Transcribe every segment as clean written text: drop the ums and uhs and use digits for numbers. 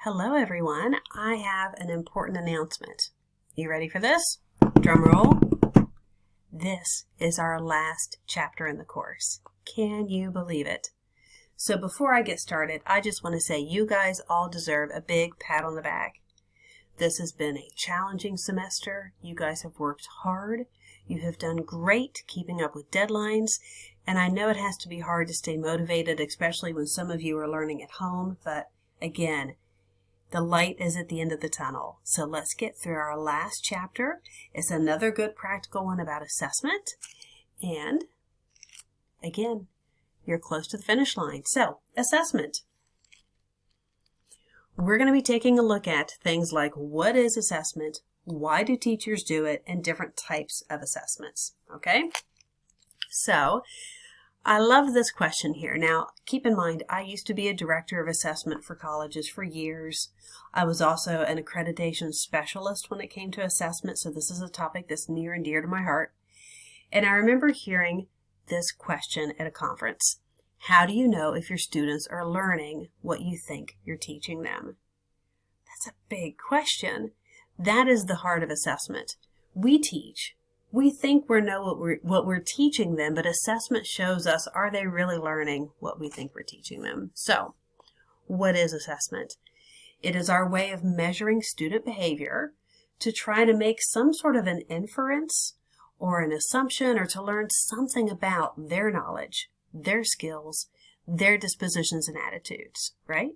Hello everyone, I have an important announcement. You ready for this? Drum roll. This is our last chapter in the course. Can you believe it? So before I get started, I just want to say you guys all deserve a big pat on the back. This has been a challenging semester. You guys have worked hard. You have done great keeping up with deadlines. And I know it has to be hard to stay motivated, especially when some of you are learning at home. But again, the light is at the end of the tunnel. So let's get through our last chapter. It's another good practical one about assessment. And again, you're close to the finish line. So, assessment. We're going to be taking a look at things like what is assessment, why do teachers do it, and different types of assessments. Okay? So, I love this question here. Now, keep in mind, I used to be a director of assessment for colleges for years. I was also an accreditation specialist when it came to assessment, so this is a topic that's near and dear to my heart. And I remember hearing this question at a conference. How do you know if your students are learning what you think you're teaching them? That's a big question. That is the heart of assessment. We teach. We think we know what we're teaching them, but assessment shows us, are they really learning what we think we're teaching them? So, what is assessment? It is our way of measuring student behavior to try to make some sort of an inference or an assumption or to learn something about their knowledge, their skills, their dispositions and attitudes, right?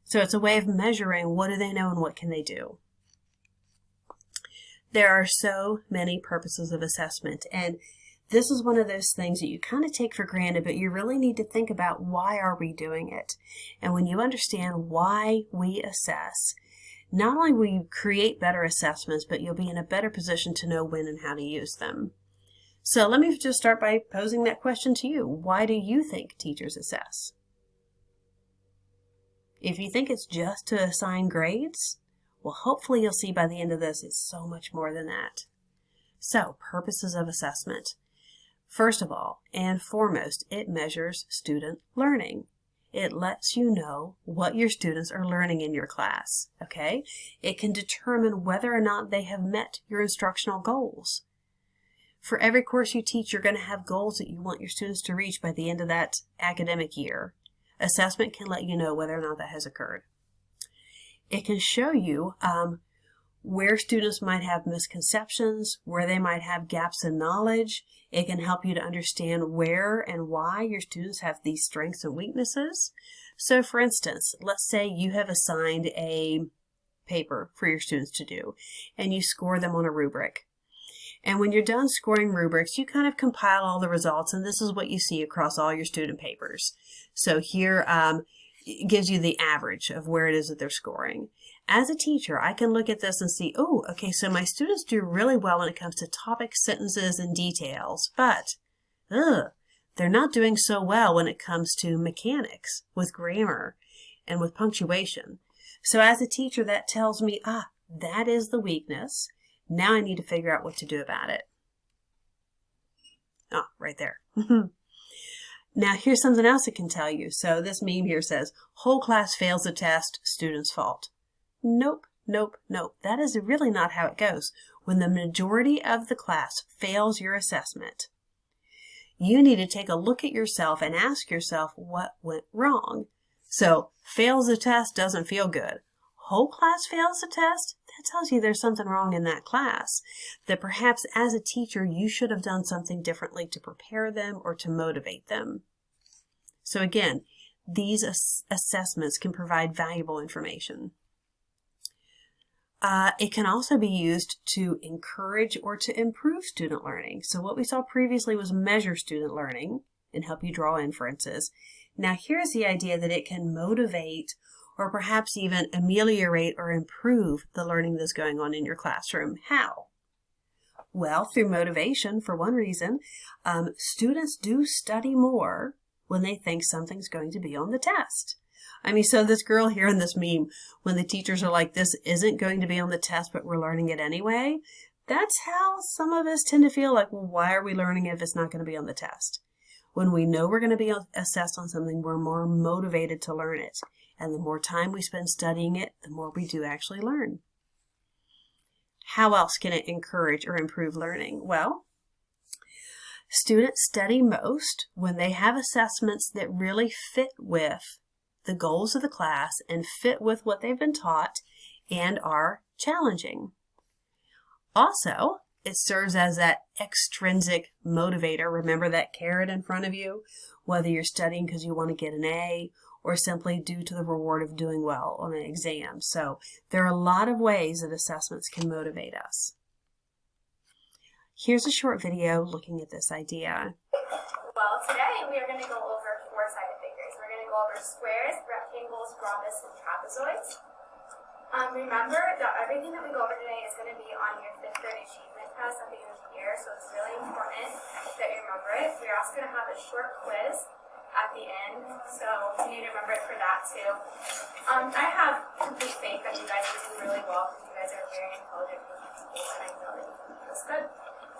So it's a way of measuring what do they know and what can they do. There are so many purposes of assessment, and this is one of those things that you kind of take for granted, but you really need to think about why are we doing it. And when you understand why we assess, not only will you create better assessments, but you'll be in a better position to know when and how to use them. So let me just start by posing that question to you. Why do you think teachers assess? If you think it's just to assign grades, well, hopefully you'll see by the end of this it's so much more than that. So, purposes of assessment. First of all, and foremost, it measures student learning. It lets you know what your students are learning in your class, okay? It can determine whether or not they have met your instructional goals. For every course you teach, you're going to have goals that you want your students to reach by the end of that academic year. Assessment can let you know whether or not that has occurred. It can show you where students might have misconceptions, where they might have gaps in knowledge. It can help you to understand where and why your students have these strengths and weaknesses. So for instance, let's say you have assigned a paper for your students to do, and you score them on a rubric. And when you're done scoring rubrics, you kind of compile all the results, and this is what you see across all your student papers. So here, it gives you the average of where it is that they're scoring. As a teacher, I can look at this and see, oh, okay, so my students do really well when it comes to topic, sentences, and details, but they're not doing so well when it comes to mechanics, with grammar, and with punctuation. So as a teacher, that tells me, that is the weakness. Now I need to figure out what to do about it. Right there. Now, here's something else it can tell you. So this meme here says, whole class fails the test, student's fault. Nope, nope, nope. That is really not how it goes. When the majority of the class fails your assessment, you need to take a look at yourself and ask yourself what went wrong. So, fails the test doesn't feel good. Whole class fails the test? That tells you there's something wrong in that class. That perhaps as a teacher, you should have done something differently to prepare them or to motivate them. So again, these assessments can provide valuable information. It can also be used to encourage or to improve student learning. So what we saw previously was measure student learning and help you draw inferences. Now here's the idea that it can motivate or perhaps even ameliorate or improve the learning that's going on in your classroom. How? Well, through motivation, for one reason. Students do study more when they think something's going to be on the test. So this girl here in this meme, when the teachers are like, this isn't going to be on the test, but we're learning it anyway, that's how some of us tend to feel like, well, why are we learning if it's not going to be on the test? When we know we're going to be assessed on something, we're more motivated to learn it. And the more time we spend studying it, the more we do actually learn. How else can it encourage or improve learning? Well, students study most when they have assessments that really fit with the goals of the class and fit with what they've been taught and are challenging. Also, it serves as that extrinsic motivator. Remember that carrot in front of you? Whether you're studying because you want to get an A or simply due to the reward of doing well on an exam. So there are a lot of ways that assessments can motivate us. Here's a short video looking at this idea. Well, today we are going to go over four-sided figures. We're going to go over squares, rectangles, rhombus, and trapezoids. Remember that everything that we go over today is going to be on your 5th grade achievement test at the end of the year, so it's really important that you remember it. We're also going to have a short quiz at the end, so you need to remember it for that too. I have complete faith that you guys will do really well because you guys are very intelligent people, and I know that you can do this good.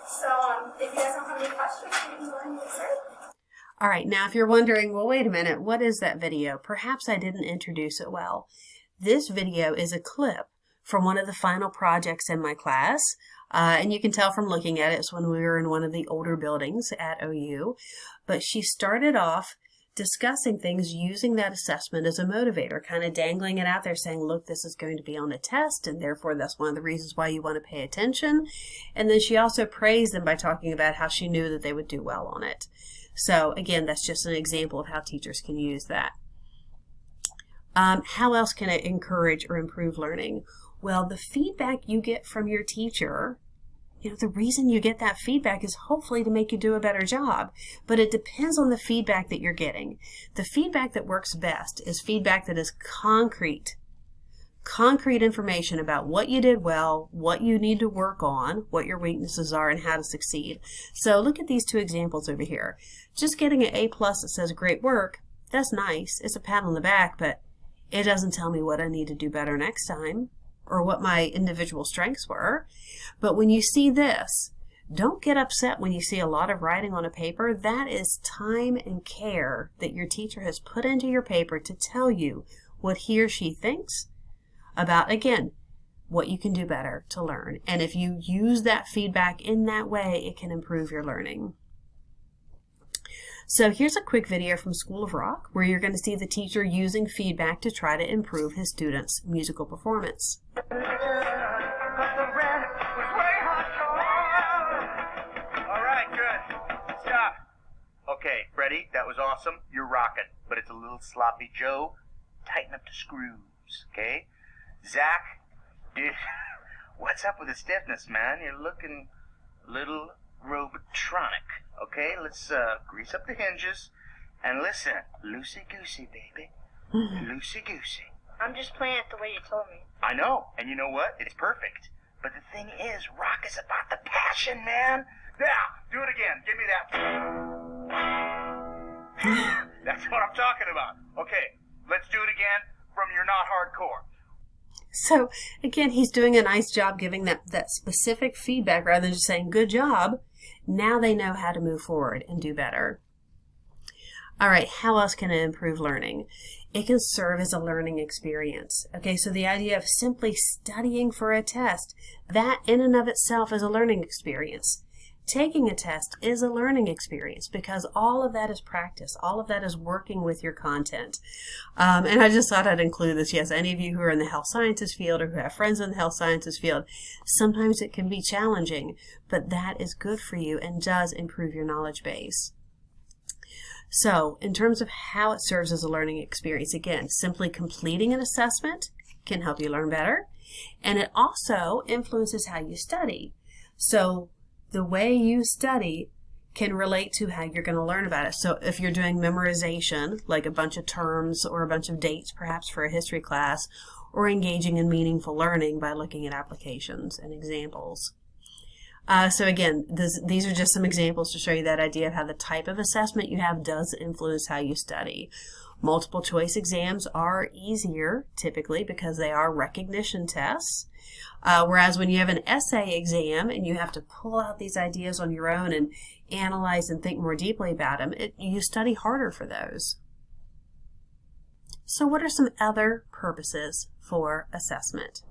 So if you guys don't have any questions, you can go ahead and get started. All right, now if you're wondering, well, wait a minute, what is that video? Perhaps I didn't introduce it well. This video is a clip from one of the final projects in my class, and you can tell from looking at it, it's when we were in one of the older buildings at OU, but she started off discussing things using that assessment as a motivator, kind of dangling it out there saying, look, this is going to be on a test, and therefore that's one of the reasons why you want to pay attention. And then she also praised them by talking about how she knew that they would do well on it. So again, that's just an example of how teachers can use that. How else can it encourage or improve learning? Well, the feedback you get from your teacher, the reason you get that feedback is hopefully to make you do a better job, but it depends on the feedback that you're getting. The feedback that works best is feedback that is concrete information about what you did well, what you need to work on, what your weaknesses are, and how to succeed. So look at these two examples over here. Just getting an A+ that says great work, that's nice. It's a pat on the back, but it doesn't tell me what I need to do better next time or what my individual strengths were. But when you see this, don't get upset when you see a lot of writing on a paper. That is time and care that your teacher has put into your paper to tell you what he or she thinks about, again, what you can do better to learn. And if you use that feedback in that way, it can improve your learning. So here's a quick video from School of Rock where you're going to see the teacher using feedback to try to improve his students' musical performance. Alright, good. Stop. Okay, Freddie, that was awesome. You're rocking, but it's a little sloppy. Joe, tighten up the screws, okay? Zach, dude, what's up with the stiffness, man? You're looking a little robotronic. Okay, let's grease up the hinges and listen. Loosey-goosey, baby. Loosey-goosey. I'm just playing it the way you told me. I know, and you know what? It's perfect. But the thing is, rock is about the passion, man. Now, do it again. Give me that. That's what I'm talking about. Okay, let's do it again from You're Not Hardcore. So again, he's doing a nice job giving that specific feedback rather than just saying, good job. Now they know how to move forward and do better. All right, how else can it improve learning? It can serve as a learning experience. Okay, so the idea of simply studying for a test, that in and of itself is a learning experience. Taking a test is a learning experience because all of that is practice. All of that is working with your content. And I just thought I'd include this. Yes, any of you who are in the health sciences field or who have friends in the health sciences field, sometimes it can be challenging, but that is good for you and does improve your knowledge base. So in terms of how it serves as a learning experience, again, simply completing an assessment can help you learn better. And it also influences how you study. So the way you study can relate to how you're going to learn about it. So if you're doing memorization, like a bunch of terms or a bunch of dates perhaps for a history class, or engaging in meaningful learning by looking at applications and examples. So again, these are just some examples to show you that idea of how the type of assessment you have does influence how you study. Multiple choice exams are easier typically because they are recognition tests. Whereas when you have an essay exam and you have to pull out these ideas on your own and analyze and think more deeply about them, you study harder for those. So what are some other purposes for assessment?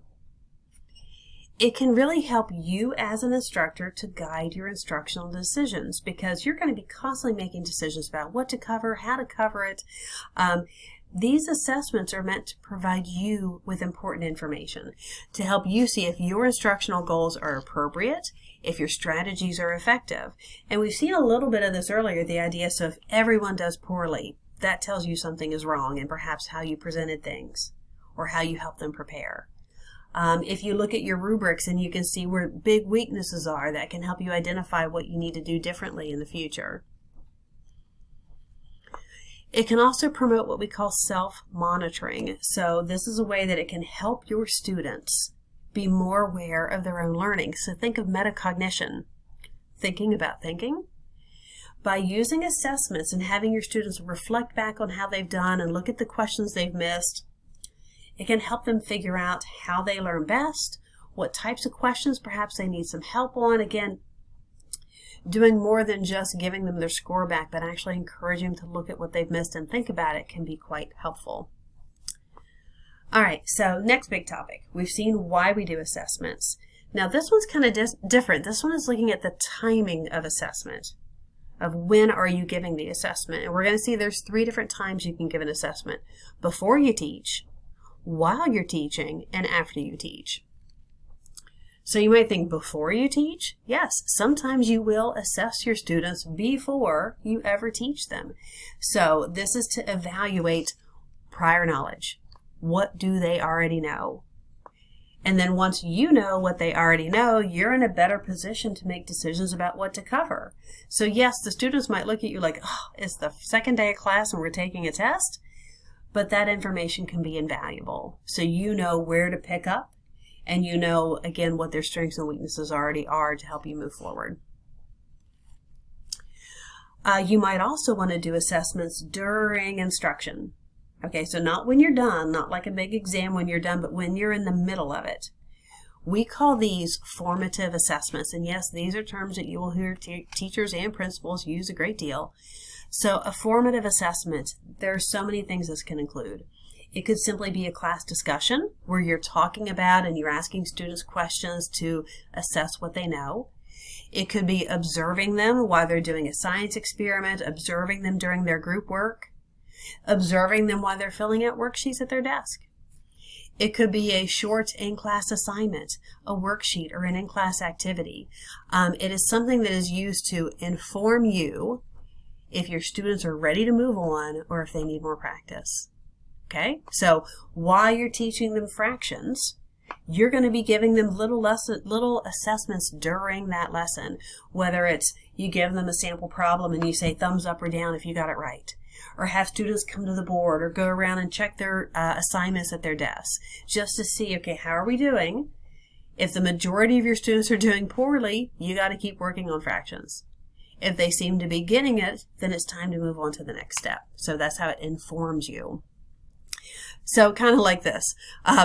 It can really help you as an instructor to guide your instructional decisions, because you're going to be constantly making decisions about what to cover, how to cover it. These assessments are meant to provide you with important information to help you see if your instructional goals are appropriate, if your strategies are effective. And we've seen a little bit of this earlier, the idea, so if everyone does poorly, that tells you something is wrong and perhaps how you presented things or how you help them prepare. If you look at your rubrics and you can see where big weaknesses are, that can help you identify what you need to do differently in the future. It can also promote what we call self-monitoring. So this is a way that it can help your students be more aware of their own learning. So think of metacognition, thinking about thinking. By using assessments and having your students reflect back on how they've done and look at the questions they've missed, it can help them figure out how they learn best, what types of questions perhaps they need some help on. Again, doing more than just giving them their score back, but actually encouraging them to look at what they've missed and think about it can be quite helpful. All right, so next big topic. We've seen why we do assessments. Now this one's kind of different. This one is looking at the timing of assessment, of when are you giving the assessment. And we're going to see there's 3 different times you can give an assessment: before you teach, while you're teaching, and after you teach. So you might think, before you teach? Yes, sometimes you will assess your students before you ever teach them. So this is to evaluate prior knowledge. What do they already know? And then once you know what they already know, you're in a better position to make decisions about what to cover. So yes, the students might look at you like, oh, it's the second day of class and we're taking a test, but that information can be invaluable. So you know where to pick up, and you know, again, what their strengths and weaknesses already are to help you move forward. You might also want to do assessments during instruction. Okay, so not when you're done, not like a big exam when you're done, but when you're in the middle of it. We call these formative assessments. And yes, these are terms that you will hear teachers and principals use a great deal. So a formative assessment, there are so many things this can include. It could simply be a class discussion where you're talking about and you're asking students questions to assess what they know. It could be observing them while they're doing a science experiment, observing them during their group work, observing them while they're filling out worksheets at their desk. It could be a short in-class assignment, a worksheet, or an in-class activity. It is something that is used to inform you if your students are ready to move on or if they need more practice. Okay, so while you're teaching them fractions, you're going to be giving them little assessments during that lesson, whether it's you give them a sample problem and you say thumbs up or down if you got it right, or have students come to the board or go around and check their assignments at their desks just to see, okay, how are we doing? If the majority of your students are doing poorly, you got to keep working on fractions. If they seem to be getting it, then it's time to move on to the next step. So that's how it informs you. So kind of like this,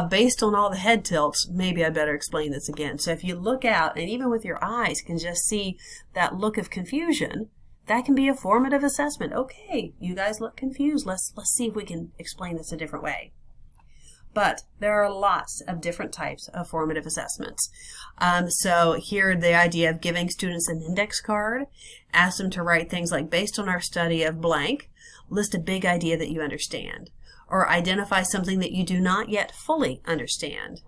based on all the head tilts, maybe I better explain this again. So if you look out and even with your eyes can just see that look of confusion, that can be a formative assessment. Okay, you guys look confused. Let's see if we can explain this a different way. But there are lots of different types of formative assessments. So here the idea of giving students an index card, ask them to write things like, based on our study of blank, list a big idea that you understand, or identify something that you do not yet fully understand.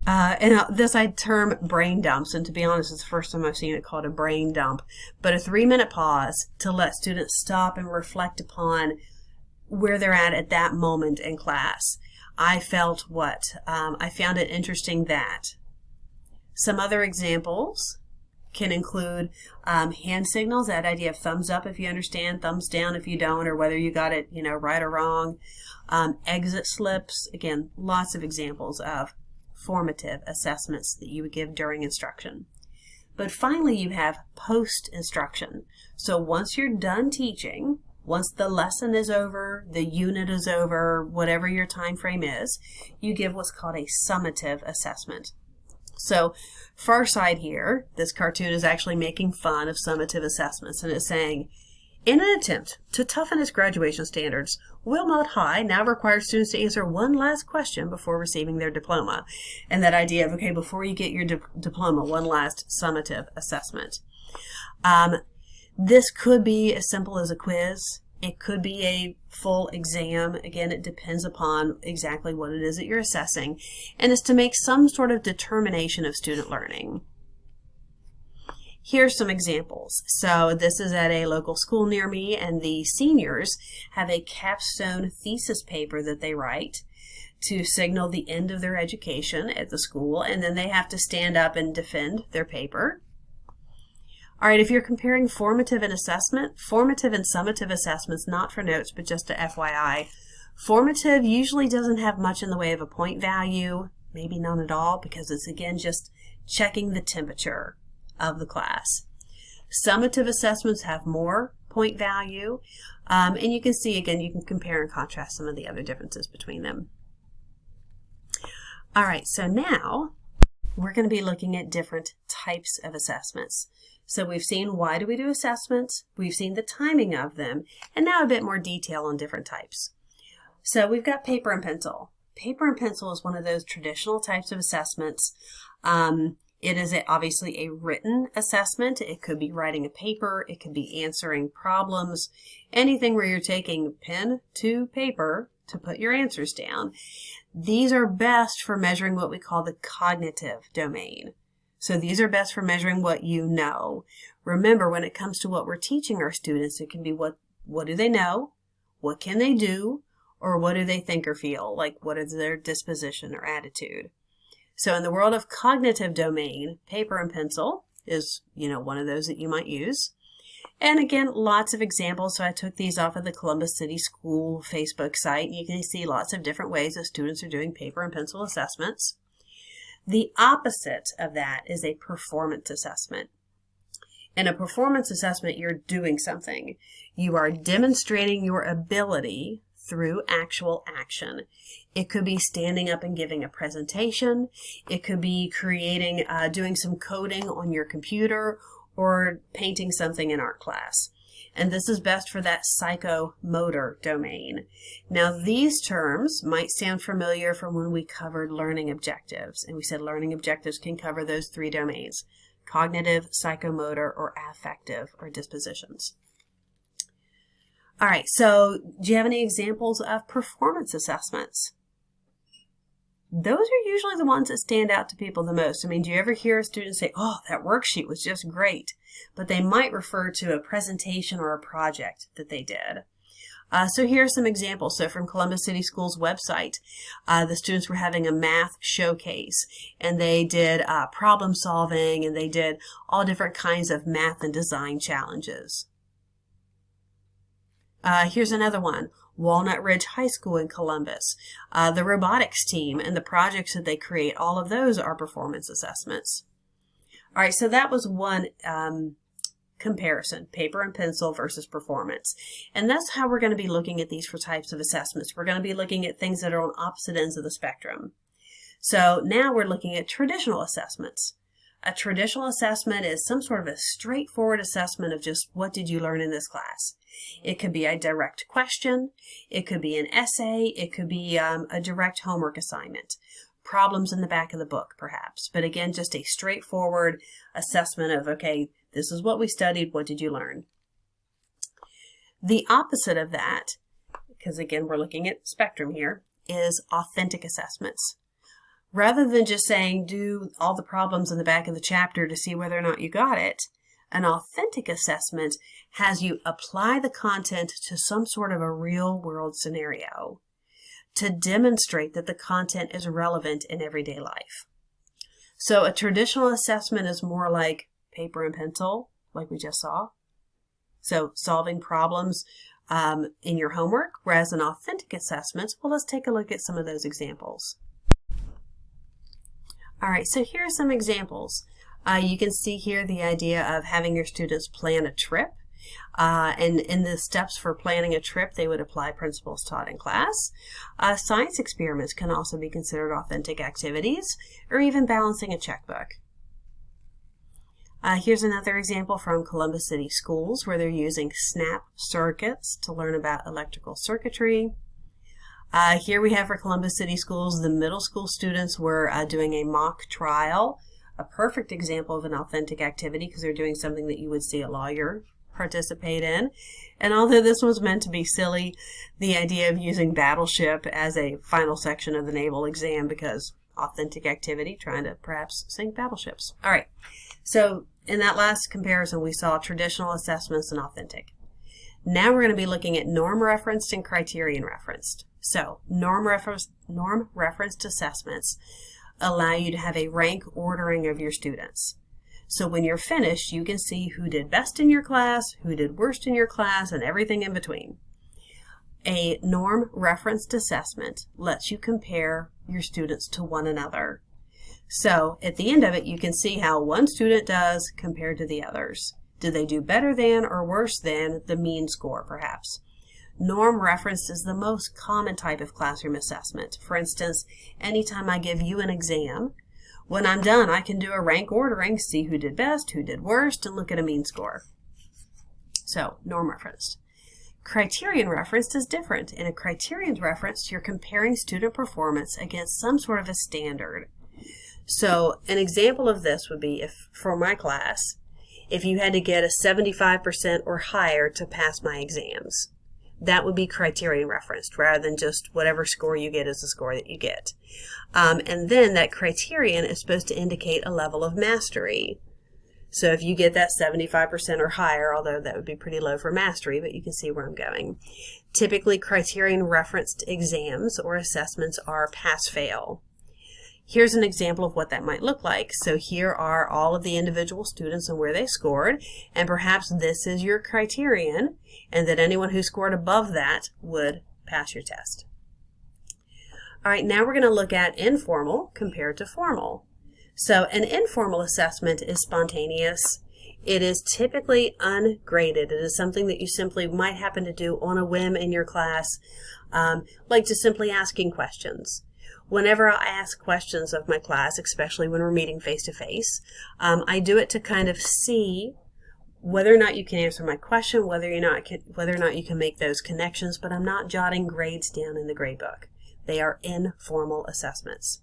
And this I term brain dumps, and to be honest, it's the first time I've seen it called a brain dump, but a 3-minute pause to let students stop and reflect upon where they're at that moment in class. I felt what? I found it interesting that. Some other examples can include hand signals, that idea of thumbs up if you understand, thumbs down if you don't, or whether you got it, right or wrong. Exit slips, again, lots of examples of formative assessments that you would give during instruction. But finally, you have post-instruction. So once you're done teaching, once the lesson is over, the unit is over, whatever your time frame is, you give what's called a summative assessment. So far side here, this cartoon is actually making fun of summative assessments, and it's saying, In an attempt to toughen its graduation standards, Wilmot High now requires students to answer one last question before receiving their diploma. And that idea of, okay, before you get your diploma, one last summative assessment. This could be as simple as a quiz. It could be a full exam. Again, it depends upon exactly what it is that you're assessing. And it's to make some sort of determination of student learning. Here's some examples. So this is at a local school near me, and the seniors have a capstone thesis paper that they write to signal the end of their education at the school, and then they have to stand up and defend their paper. All right, if you're comparing formative and summative assessments, not for notes, but just to FYI, formative usually doesn't have much in the way of a point value, maybe none at all, because it's, again, just checking the temperature of the class. Summative assessments have more point value, and you can see, again, you can compare and contrast some of the other differences between them. All right, so now we're going to be looking at different types of assessments. So we've seen why do we do assessments, we've seen the timing of them, and now a bit more detail on different types. So we've got paper and pencil. Paper and pencil is one of those traditional types of assessments. It is obviously a written assessment. It could be writing a paper, it could be answering problems, anything where you're taking pen to paper to put your answers down. These are best for measuring what we call the cognitive domain. So these are best for measuring what you know. Remember, when it comes to what we're teaching our students, it can be what do they know, what can they do, or what do they think or feel, like what is their disposition or attitude. So in the world of cognitive domain, paper and pencil is, one of those that you might use. And again, lots of examples. So I took these off of the Columbus City School Facebook site. You can see lots of different ways that students are doing paper and pencil assessments. The opposite of that is a performance assessment. In a performance assessment, you're doing something. You are demonstrating your ability through actual action. It could be standing up and giving a presentation. It could be doing some coding on your computer, or painting something in art class. And this is best for that psychomotor domain. Now, these terms might sound familiar from when we covered learning objectives. And we said learning objectives can cover those three domains: cognitive, psychomotor, or affective, or dispositions. All right, so do you have any examples of performance assessments? Those are usually the ones that stand out to people the most. I mean, do you ever hear a student say, oh, that worksheet was just great? But they might refer to a presentation or a project that they did. So here are some examples. So from Columbus City Schools website, the students were having a math showcase, and they did problem solving, and they did all different kinds of math and design challenges. Here's another one. Walnut Ridge High School in Columbus. The robotics team and the projects that they create, all of those are performance assessments. All right, so that was one comparison, paper and pencil versus performance. And that's how we're going to be looking at these for types of assessments. We're going to be looking at things that are on opposite ends of the spectrum. So now we're looking at traditional assessments. A traditional assessment is some sort of a straightforward assessment of just what did you learn in this class. It could be a direct question, it could be an essay, it could be a direct homework assignment, problems in the back of the book perhaps. But again, just a straightforward assessment of, okay, this is what we studied, what did you learn? The opposite of that, because again, we're looking at spectrum here, is authentic assessments. Rather than just saying, do all the problems in the back of the chapter to see whether or not you got it, an authentic assessment has you apply the content to some sort of a real-world scenario to demonstrate that the content is relevant in everyday life. So a traditional assessment is more like paper and pencil, like we just saw. So solving problems in your homework, whereas an authentic assessment, well, let's take a look at some of those examples. All right, so here are some examples. You can see here the idea of having your students plan a trip. And in the steps for planning a trip, they would apply principles taught in class. Science experiments can also be considered authentic activities, or even balancing a checkbook. Here's another example from Columbus City Schools where they're using SNAP circuits to learn about electrical circuitry. Here we have for Columbus City Schools, the middle school students were doing a mock trial, a perfect example of an authentic activity because they're doing something that you would see a lawyer participate in. And although this was meant to be silly, the idea of using Battleship as a final section of the naval exam because authentic activity, trying to perhaps sink battleships. All right, so in that last comparison, we saw traditional assessments and authentic. Now we're going to be looking at norm referenced and criterion referenced. So norm referenced assessments allow you to have a rank ordering of your students. So when you're finished, you can see who did best in your class, who did worst in your class, and everything in between. A norm referenced assessment lets you compare your students to one another. So at the end of it, you can see how one student does compared to the others. Do they do better than or worse than the mean score, perhaps? Norm referenced is the most common type of classroom assessment. For instance, anytime I give you an exam, when I'm done, I can do a rank ordering, see who did best, who did worst, and look at a mean score. So, norm referenced. Criterion referenced is different. In a criterion referenced, you're comparing student performance against some sort of a standard. So, an example of this would be, if for my class, if you had to get a 75% or higher to pass my exams. That would be criterion referenced rather than just whatever score you get is the score that you get. And then that criterion is supposed to indicate a level of mastery. So if you get that 75% or higher, although that would be pretty low for mastery, but you can see where I'm going. Typically, criterion referenced exams or assessments are pass-fail. Here's an example of what that might look like. So here are all of the individual students and where they scored, and perhaps this is your criterion, and that anyone who scored above that would pass your test. All right, now we're going to look at informal compared to formal. So an informal assessment is spontaneous. It is typically ungraded. It is something that you simply might happen to do on a whim in your class, like just simply asking questions. Whenever I ask questions of my class, especially when we're meeting face-to-face, I do it to kind of see whether or not you can answer my question, whether or not you can make those connections, but I'm not jotting grades down in the grade book. They are informal assessments.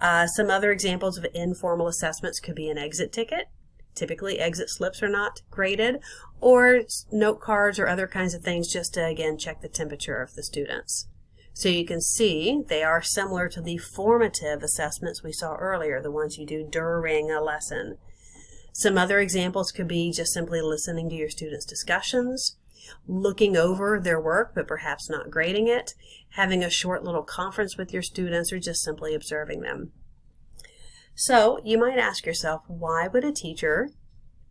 Some other examples of informal assessments could be an exit ticket. Typically, exit slips are not graded, or note cards or other kinds of things just to, again, check the temperature of the students. So you can see they are similar to the formative assessments we saw earlier, the ones you do during a lesson. Some other examples could be just simply listening to your students' discussions, looking over their work but perhaps not grading it, having a short little conference with your students, or just simply observing them. So you might ask yourself, why would a teacher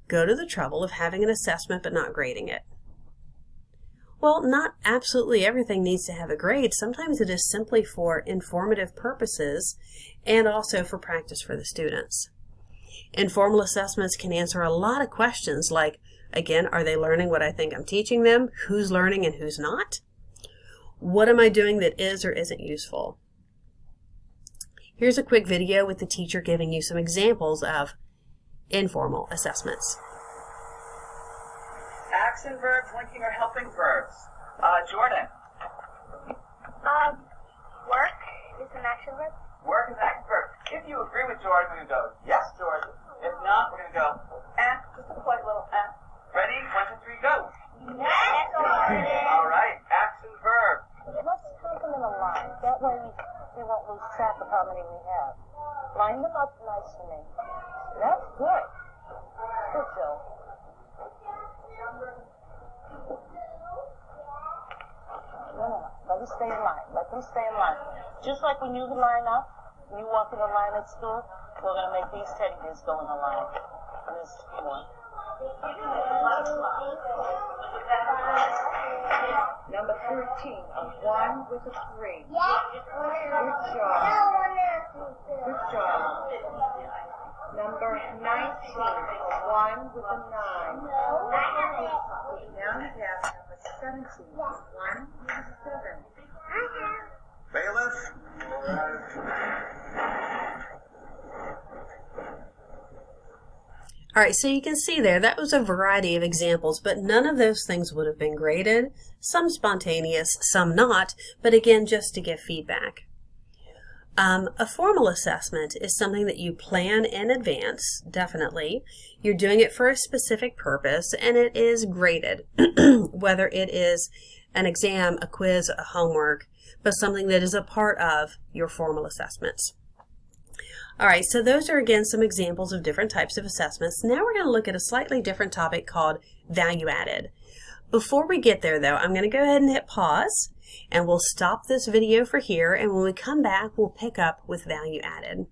go to the trouble of having an assessment but not grading it? Well, not absolutely everything needs to have a grade. Sometimes it is simply for informative purposes and also for practice for the students. Informal assessments can answer a lot of questions like, again, are they learning what I think I'm teaching them? Who's learning and who's not? What am I doing that is or isn't useful? Here's a quick video with the teacher giving you some examples of informal assessments. Action verbs, linking or helping verbs. Jordan. Work is an action verb. Work is an action verb. If you agree with Jordan, we're going to go, yes, Jordan. If not, we're going to go, just a polite little, Ready? 1, 2, 3, go. Yes, Jordan. All right, action verb. Let's count them in a line. That way we won't lose track of how many we have. Line them up nice and neat. That's good. Good, Joe. No. Let them stay in line. Let them stay in line. Just like when you line up, when you walk in a line at school, we're going to make these teddy bears go in a line. There's one. Number 13, a 1 with a 3. Good job. Good job. Number 19, a 1 with a 9. Now you have number 17, a 1 with a 7. Bailiff? All right, so you can see there, that was a variety of examples, but none of those things would have been graded. Some spontaneous, some not, but again, just to give feedback. A formal assessment is something that you plan in advance, definitely. You're doing it for a specific purpose, and it is graded, whether it is an exam, a quiz, a homework, but something that is a part of your formal assessments. All right, so those are again some examples of different types of assessments. Now we're going to look at a slightly different topic called value added. Before we get there though, I'm going to go ahead and hit pause, and we'll stop this video for here, and when we come back, we'll pick up with value added.